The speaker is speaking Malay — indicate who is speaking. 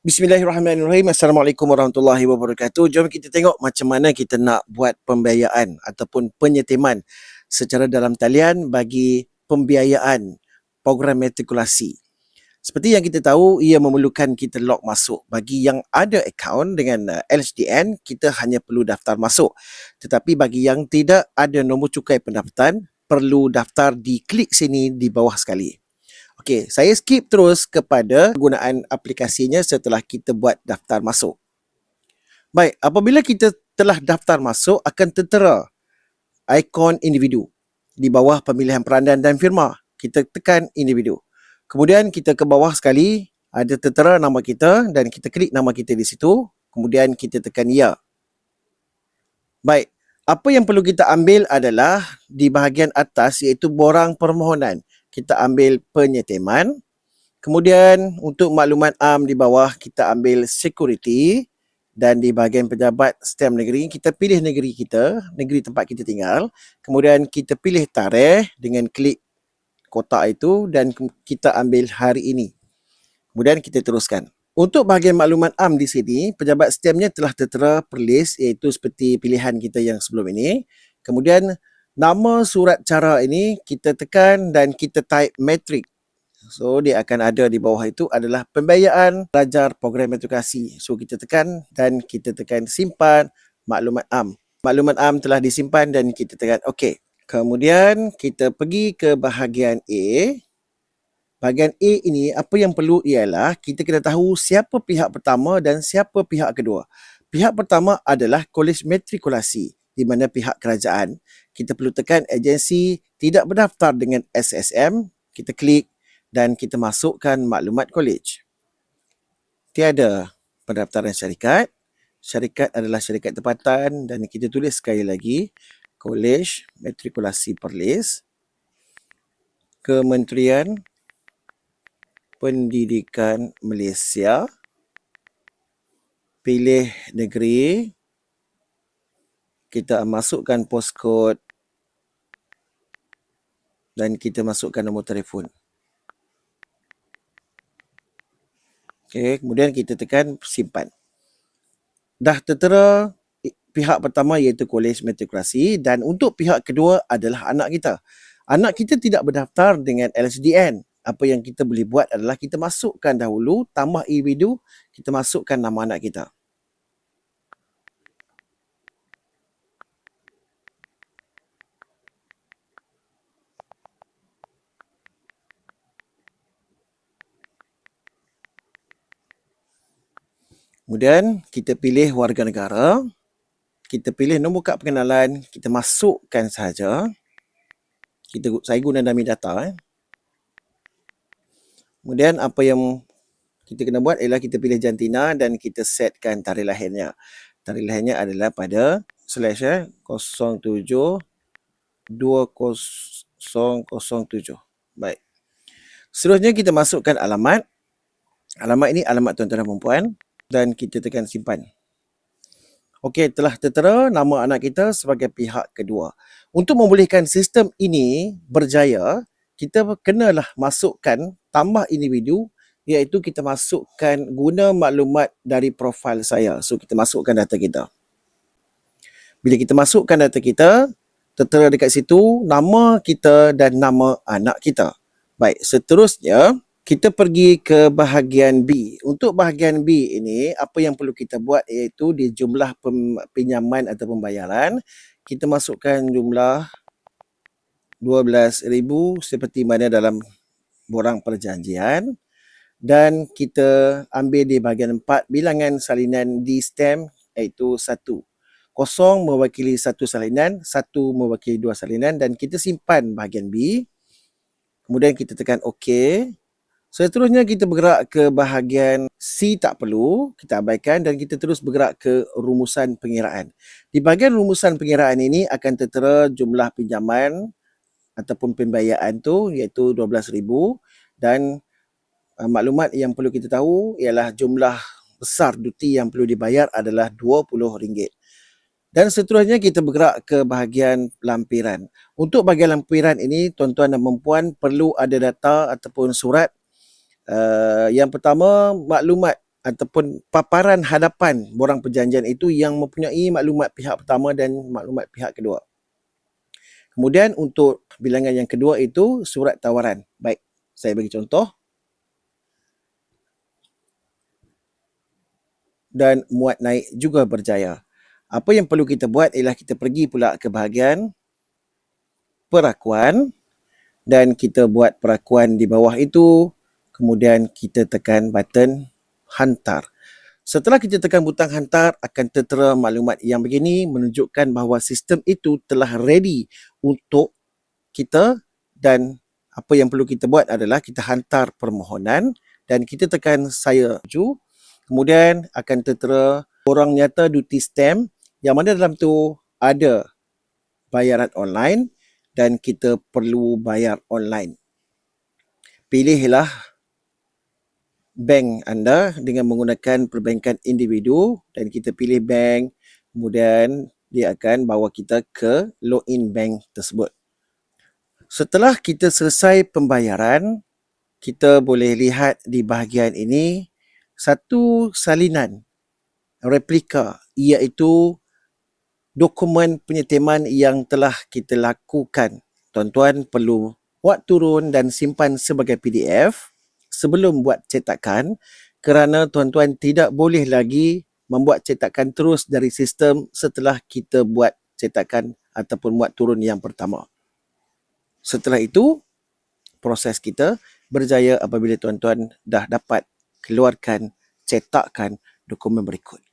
Speaker 1: Bismillahirrahmanirrahim. Assalamualaikum warahmatullahi wabarakatuh. Jom kita tengok macam mana kita nak buat pembiayaan ataupun penyetiman secara dalam talian bagi pembiayaan program matrikulasi. Seperti yang kita tahu, ia memerlukan kita log masuk. Bagi yang ada akaun dengan LHDN, kita hanya perlu daftar masuk. Tetapi bagi yang tidak ada nombor cukai pendaftaran, perlu daftar di klik sini di bawah sekali. Okey, saya skip terus kepada penggunaan aplikasinya setelah kita buat daftar masuk. Baik, apabila kita telah daftar masuk, akan tertera ikon individu di bawah pemilihan perandan dan firma. Kita tekan individu. Kemudian kita ke bawah sekali, ada tertera nama kita dan kita klik nama kita di situ. Kemudian kita tekan ya. Baik, apa yang perlu kita ambil adalah di bahagian atas iaitu borang permohonan. Kita ambil penyetiman. Kemudian untuk maklumat am di bawah kita ambil security dan di bahagian pejabat stem negeri kita pilih negeri kita, negeri tempat kita tinggal. Kemudian kita pilih tarikh dengan klik kotak itu dan kita ambil hari ini. Kemudian kita teruskan. Untuk bahagian maklumat am di sini, pejabat stemnya telah tertera per list iaitu seperti pilihan kita yang sebelum ini. Kemudian nama surat cara ini kita tekan dan kita type matrik. So dia akan ada di bawah itu adalah pembiayaan pelajar program matrikulasi. So kita tekan dan kita tekan simpan maklumat am. Maklumat am telah disimpan dan kita tekan OK. Kemudian kita pergi ke bahagian A. Bahagian A ini apa yang perlu ialah kita kena tahu siapa pihak pertama dan siapa pihak kedua. Pihak pertama adalah Kolej Matrikulasi di mana pihak kerajaan. Kita perlu tekan agensi tidak berdaftar dengan SSM. Kita klik dan kita masukkan maklumat kolej. Tiada pendaftaran syarikat. Syarikat adalah syarikat tempatan dan kita tulis sekali lagi Kolej Matrikulasi Perlis, Kementerian Pendidikan Malaysia, pilih negeri, kita masukkan postcode dan kita masukkan nombor telefon. Okey, kemudian kita tekan simpan. Dah tertera pihak pertama iaitu Kolej Matrikulasi dan untuk pihak kedua adalah anak kita. Anak kita tidak berdaftar dengan LHDN. Apa yang kita boleh buat adalah kita masukkan dahulu tambah individu, kita masukkan nama anak kita. Kemudian kita pilih warga negara, kita pilih nombor kad pengenalan, kita masukkan sahaja. Saya guna dummy data. Kemudian apa yang kita kena buat ialah kita pilih jantina dan kita setkan tarikh lahirnya. Tarikh lahirnya adalah pada //07/2007. Baik. Seterusnya kita masukkan alamat. Alamat ini alamat tuan-tuan dan puan dan kita tekan simpan. Okey, telah tertera nama anak kita sebagai pihak kedua. Untuk membolehkan sistem ini berjaya, kita kenalah masukkan tambah individu iaitu kita masukkan guna maklumat dari profil saya. So kita masukkan data kita. Bila kita masukkan data kita, tertera dekat situ nama kita dan nama anak kita. Baik, seterusnya kita pergi ke bahagian B. Untuk bahagian B ini, apa yang perlu kita buat iaitu di jumlah pinjaman atau pembayaran, kita masukkan jumlah 12,000 seperti mana dalam borang perjanjian dan kita ambil di bahagian 4 bilangan salinan di stem iaitu 1. 0 mewakili 1 salinan, 1 mewakili 2 salinan dan kita simpan bahagian B. Kemudian kita tekan OK. Seterusnya kita bergerak ke bahagian C tak perlu, kita abaikan dan kita terus bergerak ke rumusan pengiraan. Di bahagian rumusan pengiraan ini akan tertera jumlah pinjaman ataupun pembiayaan tu iaitu 12,000 dan maklumat yang perlu kita tahu ialah jumlah besar duti yang perlu dibayar adalah RM20. Dan seterusnya kita bergerak ke bahagian lampiran. Untuk bahagian lampiran ini tuan-tuan dan puan perlu ada data ataupun surat. Yang pertama, maklumat ataupun paparan hadapan borang perjanjian itu yang mempunyai maklumat pihak pertama dan maklumat pihak kedua. Kemudian untuk bilangan yang kedua itu surat tawaran. Baik, saya bagi contoh. Dan muat naik juga berjaya. Apa yang perlu kita buat ialah kita pergi pula ke bahagian perakuan dan kita buat perakuan di bawah itu, kemudian kita tekan button hantar. Setelah kita tekan butang hantar, akan tertera maklumat yang begini menunjukkan bahawa sistem itu telah ready untuk kita, dan apa yang perlu kita buat adalah kita hantar permohonan dan kita tekan saya setuju. Kemudian akan tertera borang nyata duty stamp yang mana dalam tu ada bayaran online dan kita perlu bayar online. Pilihlah bank anda dengan menggunakan perbankan individu dan kita pilih bank, kemudian dia akan bawa kita ke login bank tersebut. Setelah kita selesai pembayaran, kita boleh lihat di bahagian ini satu salinan replika, iaitu dokumen penyetiman yang telah kita lakukan. Tuan-tuan perlu buat turun dan simpan sebagai PDF sebelum buat cetakan, kerana tuan-tuan tidak boleh lagi membuat cetakan terus dari sistem setelah kita buat cetakan ataupun buat turun yang pertama. Setelah itu, proses kita berjaya apabila tuan-tuan dah dapat keluarkan, cetakkan dokumen berikut.